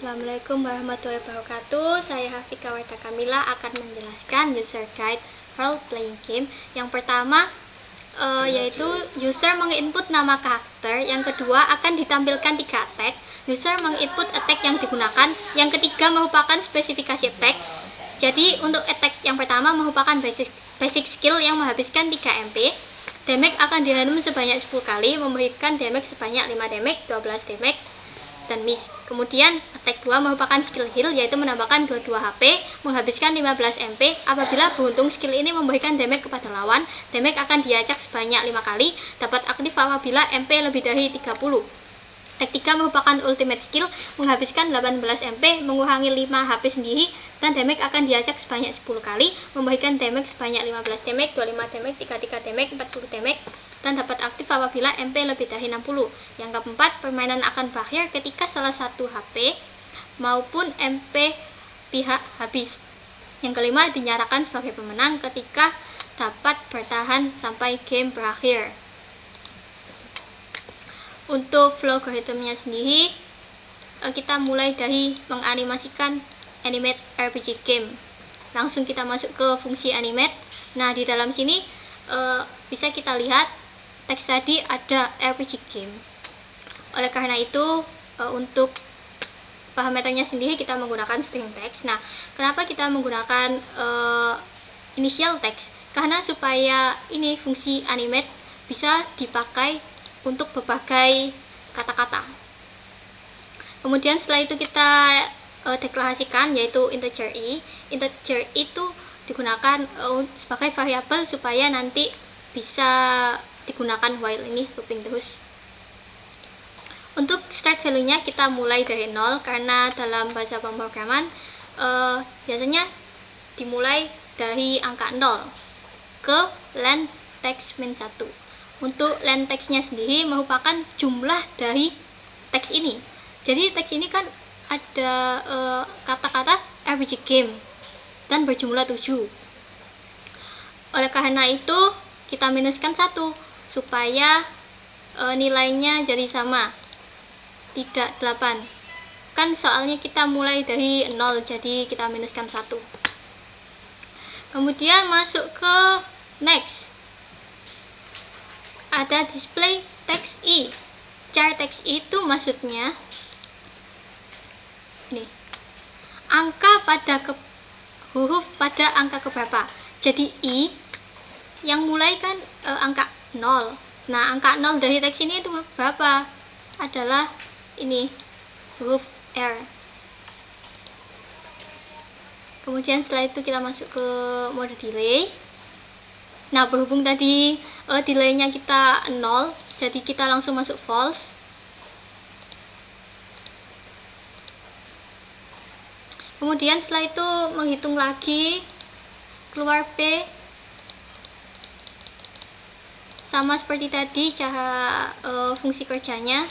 Assalamualaikum warahmatullahi wabarakatuh. Saya Hafika Warta Kamila akan menjelaskan user guide role playing game. Yang pertama yaitu user menginput nama karakter. Yang kedua akan ditampilkan 3 attack. User menginput attack yang digunakan. Yang ketiga merupakan spesifikasi attack. Jadi untuk attack yang pertama merupakan basic skill yang menghabiskan 3 MP. Damage akan dihantam sebanyak 10 kali, memberikan damage sebanyak 5 damage, 12 damage, dan miss. Kemudian attack 2 merupakan skill heal, yaitu menambahkan 22 HP, menghabiskan 15 MP. Apabila beruntung skill ini memberikan damage kepada lawan, damage akan diacak sebanyak 5 kali, dapat aktif apabila MP lebih dari 30. Attack 3 merupakan ultimate skill, menghabiskan 18 MP, mengurangi 5 HP sendiri, dan damage akan diacak sebanyak 10 kali, memberikan damage sebanyak 15 damage, 25 damage, 33 damage, 40 damage, dan dapat aktif apabila MP lebih dari 60. Yang keempat, permainan akan berakhir ketika salah satu HP maupun MP pihak habis. Yang kelima, dinyatakan sebagai pemenang ketika dapat bertahan sampai game berakhir. Untuk flow algoritmnya sendiri, kita mulai dari menganimasikan animate RPG game. Langsung kita masuk ke fungsi animate. Nah, di dalam sini bisa kita lihat teks tadi ada RPG game. Oleh karena itu, untuk parameternya sendiri kita menggunakan string text. Nah, kenapa kita menggunakan initial text? Karena supaya ini fungsi animate bisa dipakai untuk berbagai kata-kata. Kemudian setelah itu kita deklarasikan, yaitu integer i. Integer itu digunakan sebagai variabel supaya nanti bisa digunakan while ini looping terus. Untuk start value-nya kita mulai dari 0, karena dalam bahasa pemrograman biasanya dimulai dari angka 0 ke len text min 1. Untuk len text-nya sendiri merupakan jumlah dari teks ini. Jadi teks ini kan ada kata-kata RPG game dan berjumlah 7. Oleh karena itu kita minuskan 1 supaya nilainya jadi sama, tidak 8. Kan soalnya kita mulai dari 0, jadi kita minuskan 1. Kemudian masuk ke next. Ada display text i. Char text i itu maksudnya ini, angka pada huruf pada angka keberapa. Jadi i yang mulai kan angka 0. Nah, angka 0 dari teks ini itu berapa? Adalah ini, huruf R. Kemudian setelah itu kita masuk ke mode delay. Nah, berhubung tadi delaynya kita 0, jadi kita langsung masuk false. Kemudian setelah itu menghitung lagi, keluar P. Sama seperti tadi cara fungsi kerjanya.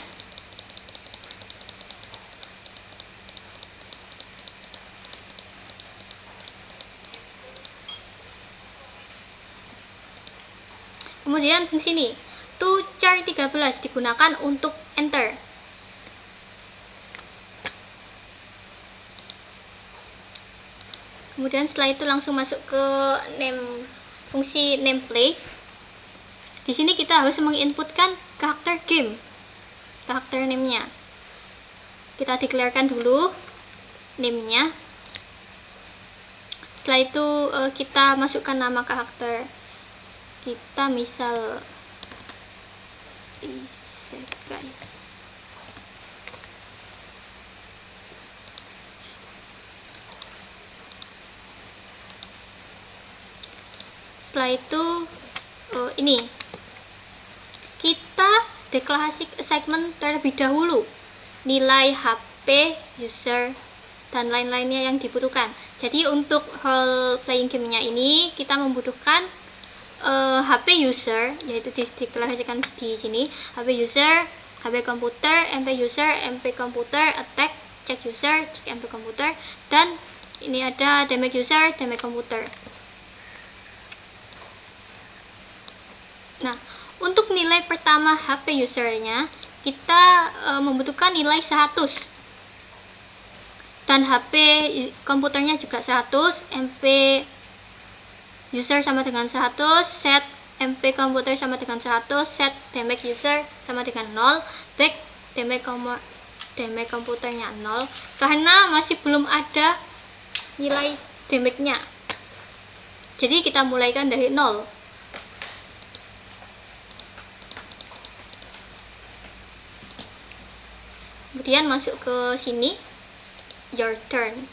Kemudian fungsi ini, to char 13 digunakan untuk enter. Kemudian setelah itu langsung masuk ke fungsi nameplay. Di sini kita harus menginputkan karakter game, karakter name-nya. Kita declarekan dulu name-nya. Setelah itu kita masukkan nama karakter. Kita misal isekai. Setelah itu ini kita deklarasi assignment terlebih dahulu, nilai HP user dan lain-lainnya yang dibutuhkan. Jadi untuk role playing game-nya ini kita membutuhkan HP user, yaitu dideklarasikan di sini, HP user, HP komputer, MP user, MP komputer, attack, check user, check MP komputer, dan ini ada damage user, damage komputer. Nah, untuk nilai pertama HP usernya kita membutuhkan nilai 100. dan HP komputernya juga 100, MP user sama dengan 100, set MP komputer sama dengan 100, set damage user sama dengan 0, back damage komputernya 0, karena masih belum ada nilai damage-nya. Jadi kita mulaikan dari 0. Kemudian masuk ke sini, your turn.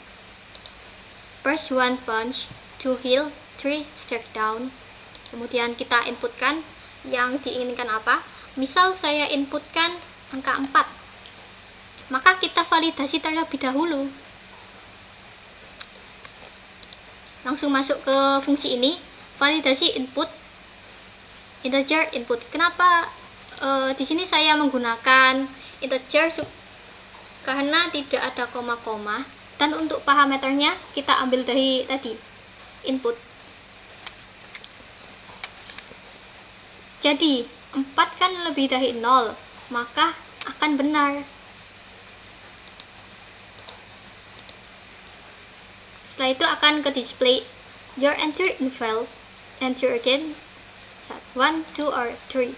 Press 1 punch to heal 3 step down. Kemudian kita inputkan yang diinginkan apa. Misal saya inputkan angka 4, maka kita validasi terlebih dahulu. Langsung masuk ke fungsi ini, validasi input, integer input. Kenapa di sini saya menggunakan integer? Karena tidak ada koma-koma, dan untuk parameternya kita ambil dari tadi input. Jadi 4 kan lebih dari 0, maka akan benar. Setelah itu akan ke display your entry in file, enter again 1, 2 or 3.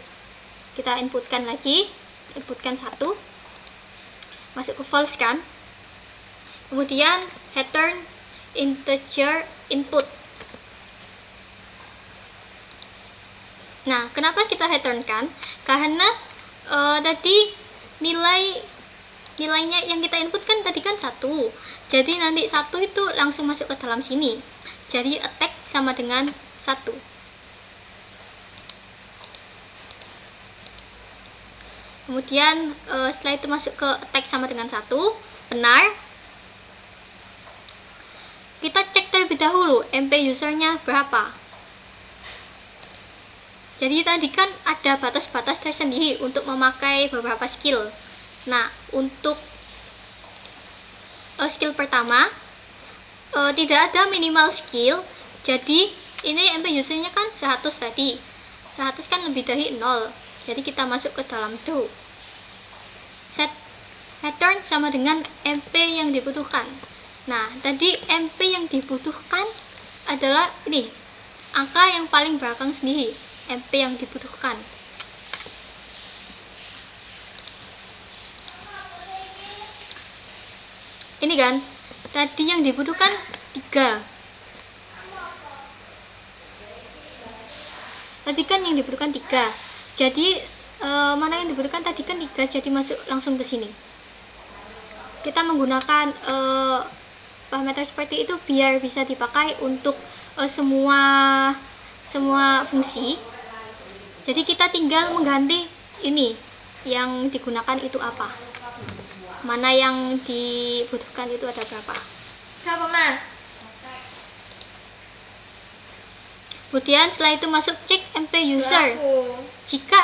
Kita inputkan lagi, inputkan 1, masuk ke false kan. Kemudian return integer input. Nah, kenapa kita returnkan? Karena tadi nilainya yang kita input kan tadi kan 1. Jadi nanti 1 itu langsung masuk ke dalam sini. Jadi attack sama dengan 1. Kemudian setelah itu masuk ke attack sama dengan 1, benar. Kita cek terlebih dahulu MP usernya berapa. Jadi tadi kan ada batas-batas tersendiri untuk memakai beberapa skill. Nah, untuk skill pertama tidak ada minimal skill. Jadi ini MP usernya kan 100 tadi. 100 kan lebih dari 0. Jadi kita masuk ke dalam true. Set return sama dengan MP yang dibutuhkan. Nah, tadi MP yang dibutuhkan adalah ini, angka yang paling belakang sendiri, MP yang dibutuhkan. Ini kan, tadi yang dibutuhkan 3. Tadi kan yang dibutuhkan 3. Jadi mana yang dibutuhkan tadi kan 3, jadi masuk langsung ke sini. Kita menggunakan parameter seperti itu biar bisa dipakai untuk semua fungsi. Jadi kita tinggal mengganti ini yang digunakan itu apa, mana yang dibutuhkan itu ada berapa. Kemudian setelah itu masuk cek MP user. Jika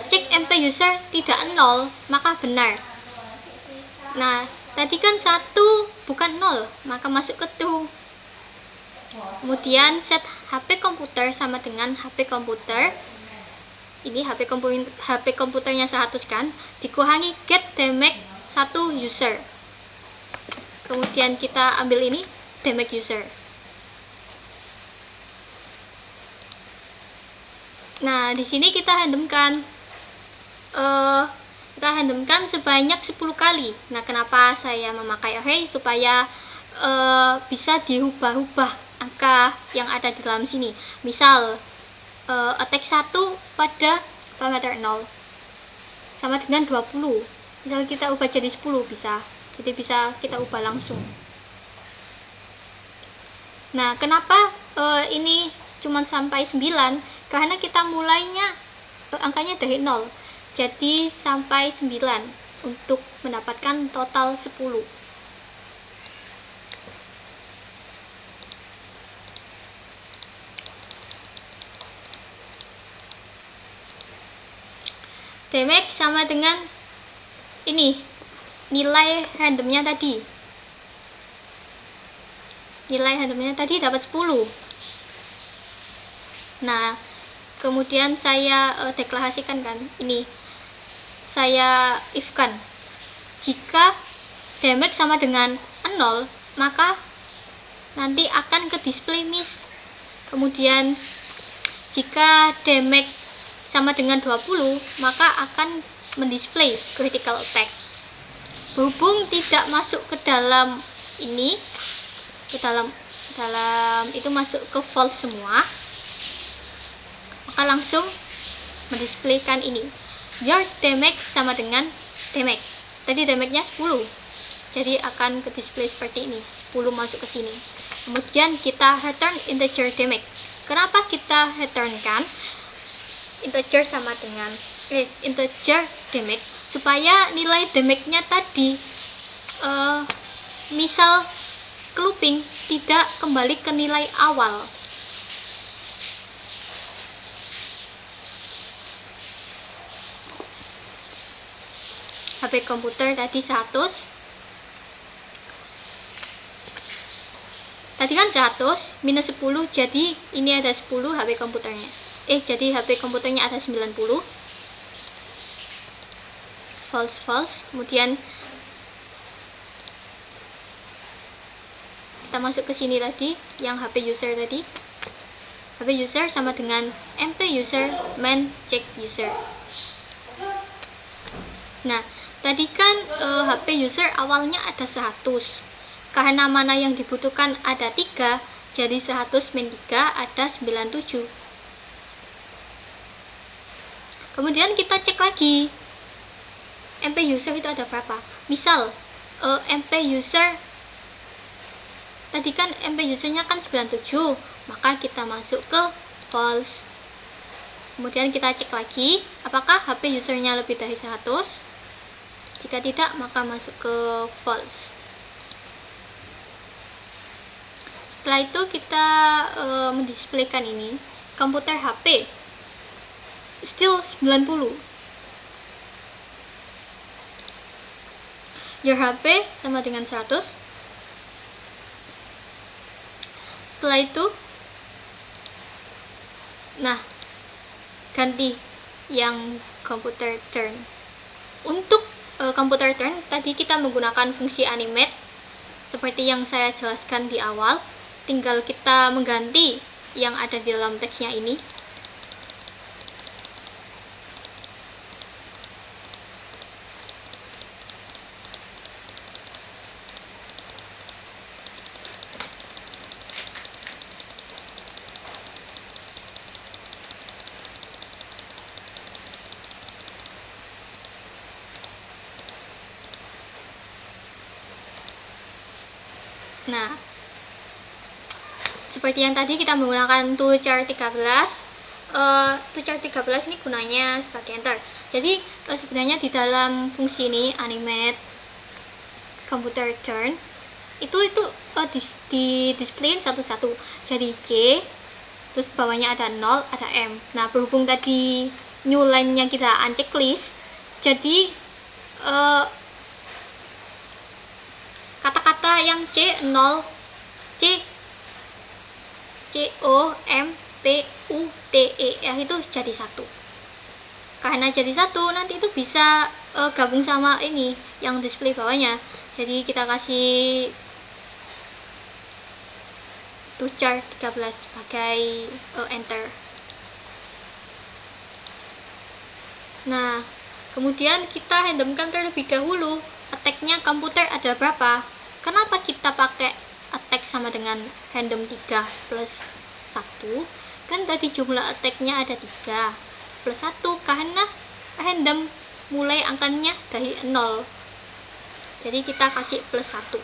cek MP user tidak 0, maka benar. Nah, tadi kan 1 bukan 0, maka masuk ke true. Kemudian set HP komputer sama dengan HP komputer. Ini HP komputernya 100 kan, dikurangi get damage 1 user. Kemudian kita ambil ini damage user. Nah, di sini kita randomkan sebanyak 10 kali. Nah, kenapa saya memakai array? Supaya bisa dirubah-rubah angka yang ada di dalam sini. Misal attack 1 pada parameter 0 sama dengan 20. Misal kita ubah jadi 10 bisa. Jadi bisa kita ubah langsung. Nah, kenapa ini cuma sampai 9? Karena kita mulainya angkanya dari 0. Jadi sampai 9 untuk mendapatkan total 10. Damage sama dengan ini nilai randomnya tadi. Nilai randomnya tadi dapat 10. Nah, kemudian saya deklarasikan kan, ini saya if kan, jika damage sama dengan 0, maka nanti akan ke display miss. Kemudian jika damage sama dengan 20, maka akan mendisplay critical attack. Berhubung tidak masuk ke dalam ini, ke dalam itu masuk ke false semua, maka langsung mendisplaykan ini. Your damage sama dengan damage. Tadi damage-nya 10. Jadi akan ke display seperti ini. 10 masuk ke sini. Kemudian kita return integer damage. Kenapa kita returnkan integer sama dengan integer damage? Supaya nilai damage-nya tadi misal looping tidak kembali ke nilai awal. HP komputer tadi 100. Tadi kan 100 minus 10, jadi ini ada 10 HP komputernya. Jadi HP komputernya ada 90. False. Kemudian kita masuk ke sini tadi, yang HP user tadi. HP user sama dengan mp user main check user. Nah, tadi kan HP user awalnya ada 100. Karena mana yang dibutuhkan ada 3, jadi 100 min 3 ada 97. Kemudian kita cek lagi MP user itu ada berapa. Misal MP user tadi kan MP usernya kan 97, maka kita masuk ke false. Kemudian kita cek lagi apakah HP usernya lebih dari 100. Jika tidak, maka masuk ke false. Setelah itu kita mendisplaykan ini komputer HP still 90. Your HP sama dengan 100. Setelah itu ganti yang komputer turn. Untuk komputer turn tadi kita menggunakan fungsi animate seperti yang saya jelaskan di awal. Tinggal kita mengganti yang ada di dalam teksnya ini. Nah, seperti yang tadi kita menggunakan toolchar 13. Toolchar 13 ini gunanya sebagai enter. Jadi sebenarnya di dalam fungsi ini animate computer turn itu di displayin satu-satu. Jadi C, terus bawahnya ada 0, ada M. Nah, berhubung tadi new line-nya kita uncheck list, jadi kata-kata yang C 0, COMPUTER itu jadi 1. Karena jadi 1, nanti itu bisa gabung sama ini yang display bawahnya. Jadi kita kasih toolchar 13 sebagai enter. Nah, kemudian kita randomkan terlebih dahulu attack-nya komputer ada berapa. Kenapa kita pakai attack sama dengan random 3 plus 1? Kan tadi jumlah attack-nya ada 3 plus 1 karena random mulai angkanya dari 0. Jadi kita kasih plus 1.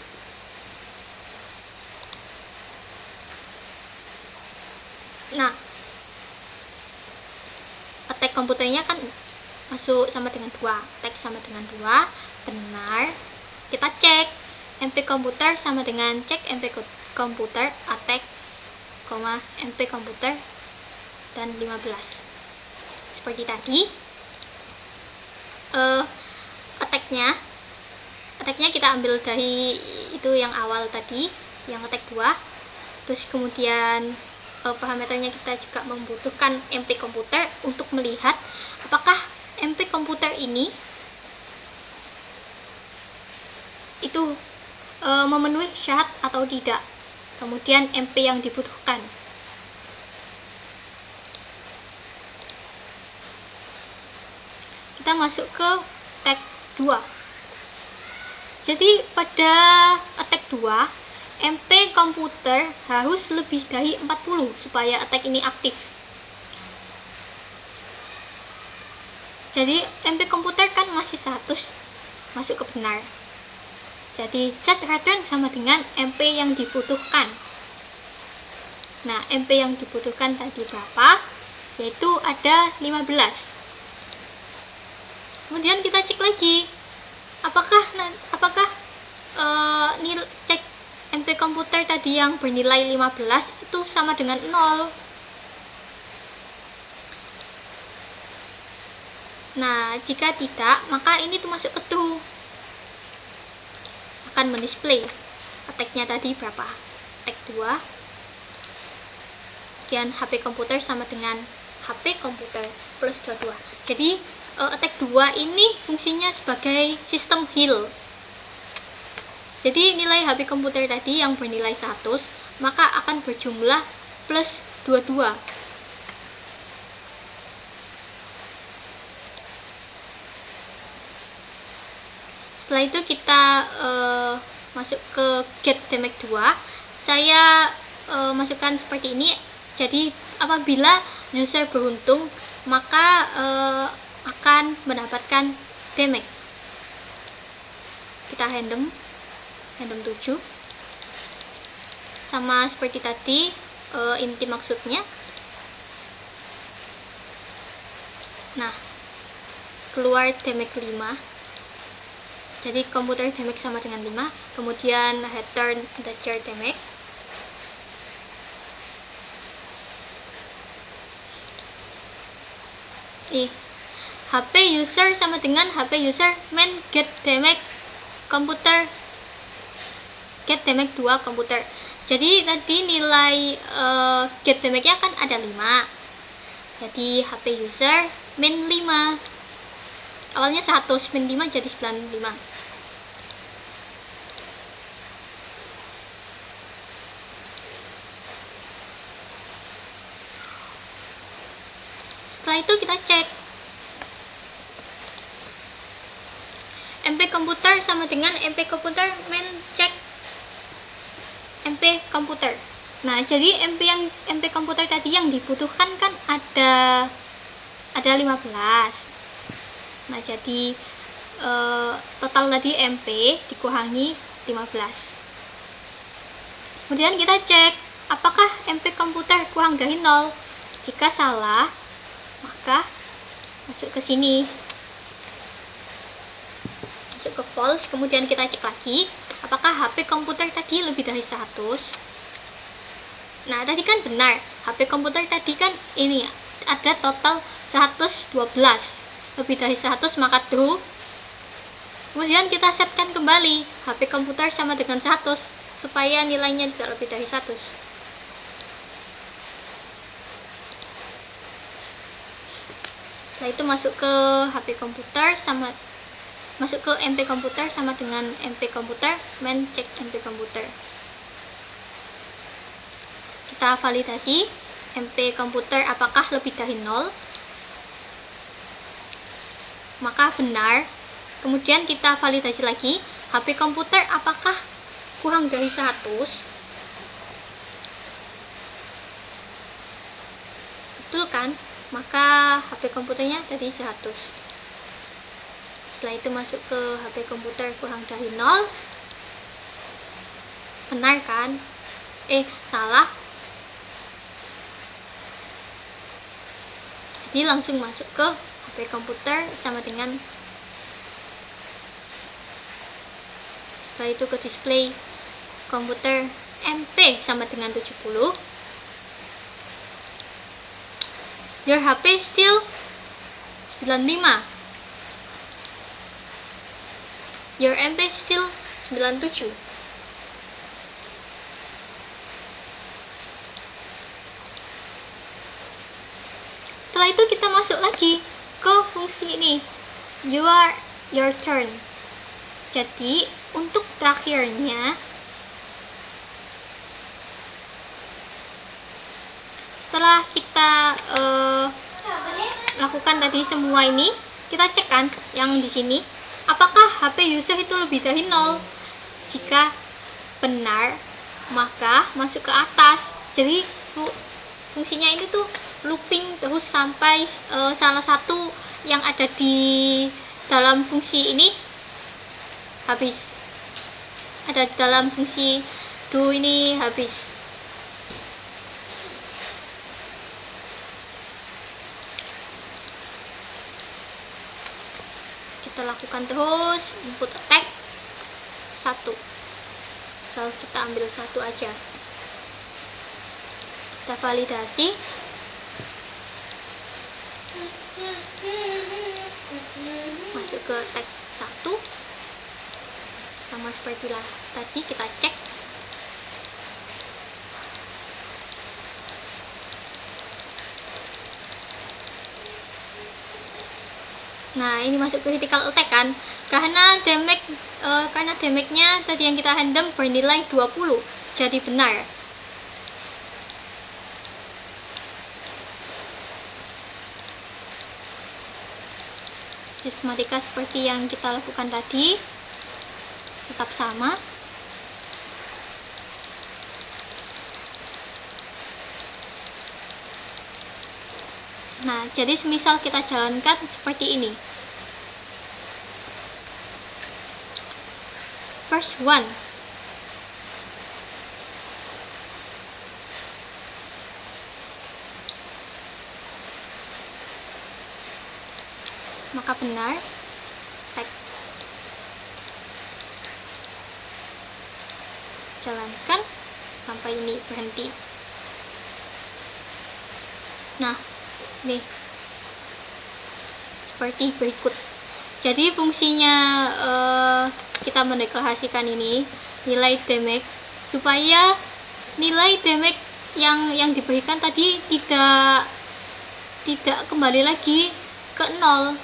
Nah, attack komputernya kan masuk sama dengan 2. Attack sama dengan 2, benar. Kita cek MP komputer sama dengan cek MP komputer attack, MP komputer dan 15. Seperti tadi. Attack-nya kita ambil dari itu yang awal tadi, yang attack 2. Terus kemudian parameternya kita juga membutuhkan MP komputer untuk melihat apakah MP komputer ini itu memenuhi syarat atau tidak. Kemudian MP yang dibutuhkan. Kita masuk ke tag 2. Jadi pada attack 2, MP komputer harus lebih dari 40 supaya attack ini aktif. Jadi MP komputer kan masih 100, masuk ke benar. Jadi set return sama dengan MP yang dibutuhkan. Nah, MP yang dibutuhkan tadi berapa? Yaitu ada 15. Kemudian kita cek lagi, apakah cek MP komputer tadi yang bernilai 15 itu sama dengan 0. Nah, jika tidak, maka ini tuh masuk ke true. Akan mendisplay attack-nya tadi berapa? Attack 2. Kemudian HP komputer sama dengan HP komputer plus 22. Jadi attack 2 ini fungsinya sebagai sistem heal. Jadi nilai HP komputer tadi yang bernilai 100 maka akan berjumlah plus 22. Setelah itu kita masuk ke get damage 2. Saya masukkan seperti ini. Jadi apabila user beruntung maka akan mendapatkan damage. Kita random 7. Sama seperti tadi, inti maksudnya. Nah, keluar damage 5. Jadi komputer damage sama dengan 5. Kemudian return integer damage. HP user sama dengan HP user main get damage komputer get damage 2 komputer. Jadi tadi nilai get damage-nya kan ada 5. Jadi HP user min 5. Awalnya 100 min 5 jadi 95. Setelah itu kita cek MP komputer sama dengan MP komputer main cek MP komputer. Nah, jadi MP komputer tadi yang dibutuhkan kan ada 15. Nah, jadi total tadi MP dikurangi 15. Kemudian kita cek apakah MP komputer kurang dari 0. Jika salah, maka masuk ke sini. Masuk ke false, kemudian kita cek lagi apakah HP komputer tadi lebih dari 100. Nah, tadi kan benar, HP komputer tadi kan ini ada total 112. Lebih dari 100 maka true. Kemudian kita setkan kembali HP komputer sama dengan 100 supaya nilainya tidak lebih dari 100. Setelah itu masuk ke HP komputer masuk ke MP komputer sama dengan MP komputer main cek MP komputer. Kita validasi MP komputer apakah lebih dari 0. Maka benar. Kemudian kita validasi lagi HP komputer apakah kurang dari 100. Betul kan? Maka HP komputernya dari 100. Setelah itu masuk ke HP komputer kurang dari 0. Benar kan? Salah. Jadi langsung masuk ke HP komputer sama dengan, setelah itu ke display komputer MP sama dengan 70. Your HP still 95. Your MP still 97. Setelah itu kita masuk lagi ke fungsi ini, your turn. Jadi untuk terakhirnya, setelah kita lakukan tadi semua ini, kita cek kan yang di sini, apakah HP user itu lebih dari 0. Jika benar, maka masuk ke atas. Jadi fungsinya ini tuh looping terus sampai salah satu yang ada di dalam fungsi ini habis. Ada di dalam fungsi do ini habis. Kita lakukan terus, input attack 1. Misal kita ambil 1 aja. Kita validasi. Masuk ke tag 1. Sama seperti tadi, kita cek. Nah, ini masuk critical attack kan, karena damage-nya tadi yang kita random bernilai 20, jadi benar. Sistematika seperti yang kita lakukan tadi tetap sama. Nah, jadi semisal kita jalankan seperti ini. First one. Maka benar. Tag. Jalankan sampai ini berhenti. Nah, nih seperti berikut. Jadi fungsinya kita mendeklarasikan ini nilai damage supaya nilai damage yang diberikan tadi tidak kembali lagi ke 0,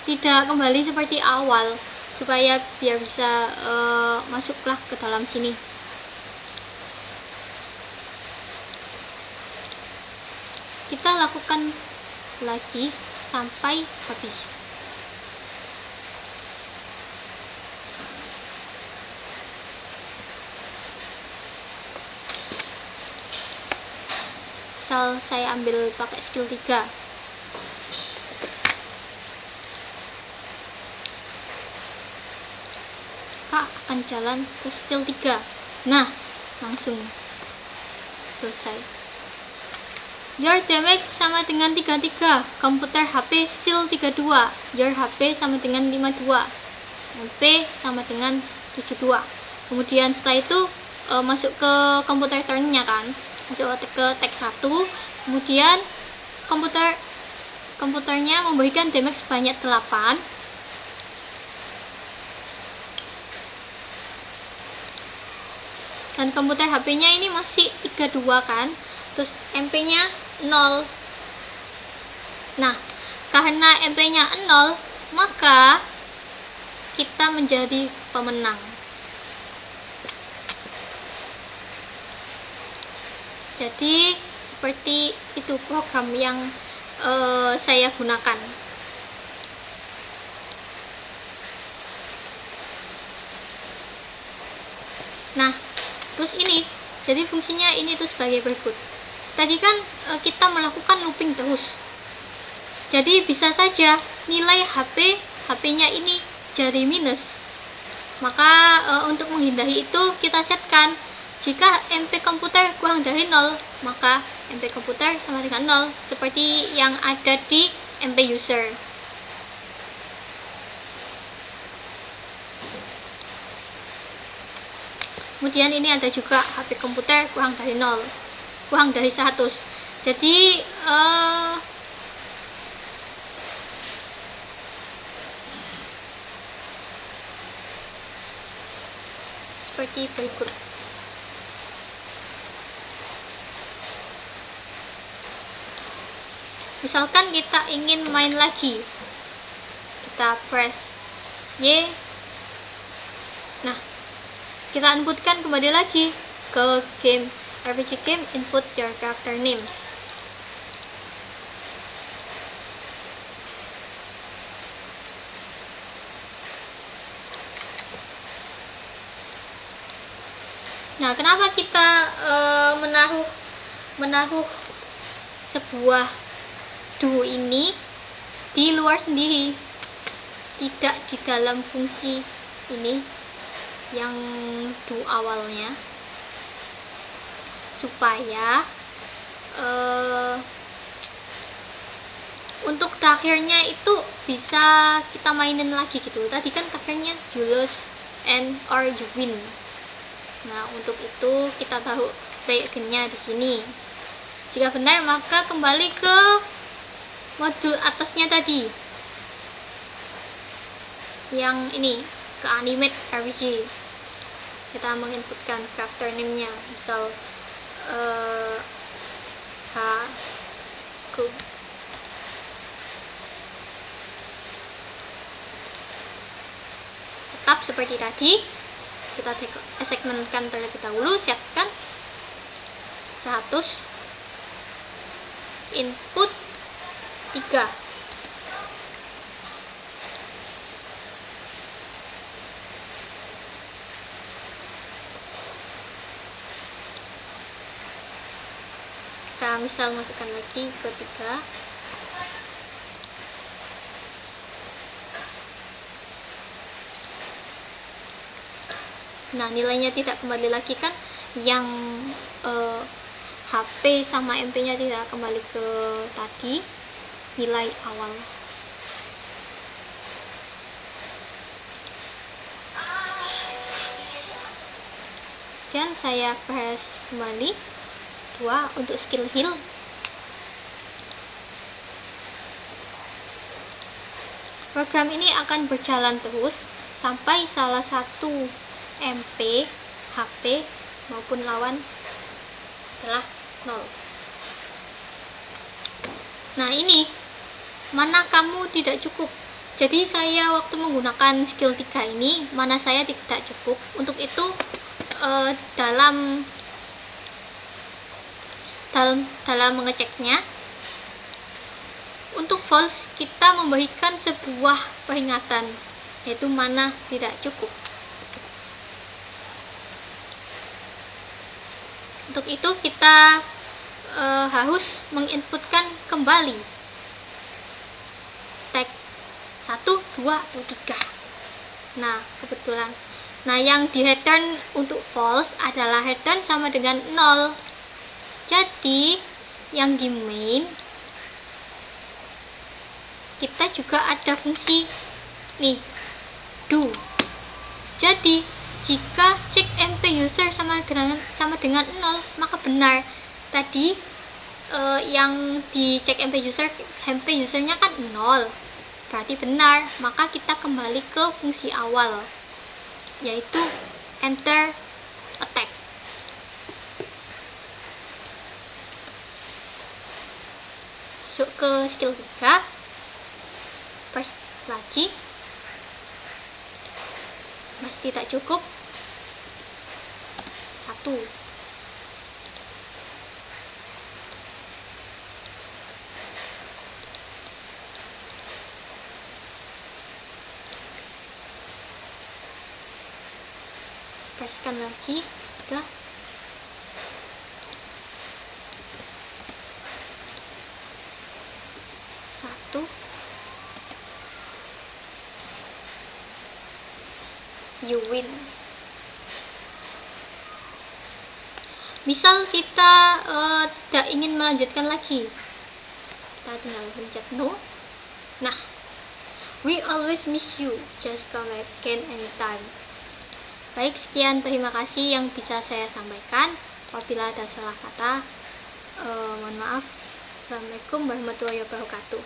tidak kembali seperti awal, supaya biar bisa masuklah ke dalam sini. Kita lakukan lagi sampai habis. Misal saya ambil pakai skill 3. Kak akan jalan ke skill 3. Nah, langsung selesai. Your damage sama dengan 33, komputer HP still 32, your HP sama dengan 52, MP sama dengan 72. Kemudian setelah itu masuk ke komputer turn-nya kan, masuk ke tag 1, kemudian komputernya memberikan damage sebanyak 8. Dan komputer HP-nya ini masih 32 kan, terus MP-nya 0. Nah, karena MP-nya 0, maka kita menjadi pemenang. Jadi seperti itu program yang saya gunakan. Nah, terus ini, jadi fungsinya ini tuh sebagai berikut. Tadi kan kita melakukan looping terus. Jadi bisa saja nilai HP-nya ini jadi minus. Maka untuk menghindari itu kita setkan jika MP komputer kurang dari 0, maka MP komputer sama dengan 0, seperti yang ada di MP user. Kemudian ini ada juga HP komputer kurang dari 0, kurang dari 100. Jadi seperti berikut. Misalkan kita ingin main lagi, kita press Y, kita inputkan kembali lagi ke game RPG game, input your character name. Nah, kenapa kita menaruh sebuah do ini di luar sendiri, tidak di dalam fungsi ini yang do awalnya, supaya untuk terakhirnya itu bisa kita mainin lagi gitu. Tadi kan terakhirnya you lose and or you win. Nah, untuk itu kita tahu play again-nya di sini. Jika benar, maka kembali ke modul atasnya tadi, yang ini, ke animate RPG. Kita menginputkan character name-nya, misal Haku. Tetap seperti tadi, kita segmentkan terlebih dahulu, siapkan 100, input 3. Kita misal masukkan lagi ke 3. Nah, nilainya tidak kembali lagi kan, yang HP sama MP nya tidak kembali ke tadi nilai awal. Dan saya press kembali 2 untuk skill heal. Program ini akan berjalan terus sampai salah satu MP, HP maupun lawan adalah 0. Nah, ini mana kamu tidak cukup. Jadi saya waktu menggunakan skill 3 ini, mana saya tidak cukup. Untuk itu dalam mengeceknya, untuk false kita memberikan sebuah peringatan, yaitu mana tidak cukup. Untuk itu kita harus menginputkan kembali tag 1, 2, atau 3. Nah, kebetulan. Nah, yang di return untuk false adalah return sama dengan 0. Jadi, yang di main kita juga ada fungsi nih, do. Jadi, jika check MP user sama dengan 0, maka benar. Tadi yang di check MP usernya kan 0, berarti benar. Maka kita kembali ke fungsi awal, yaitu enter attack. Masuk ke skill 3, press lagi, masih tidak cukup. 1. Presskan lagi 3. 1. You win. Misal kita tidak ingin melanjutkan lagi, kita tinggal pencet no. Nah, we always miss you, just come back again anytime. Baik, sekian, terima kasih yang bisa saya sampaikan. Apabila ada salah kata, mohon maaf. Assalamualaikum warahmatullahi wabarakatuh.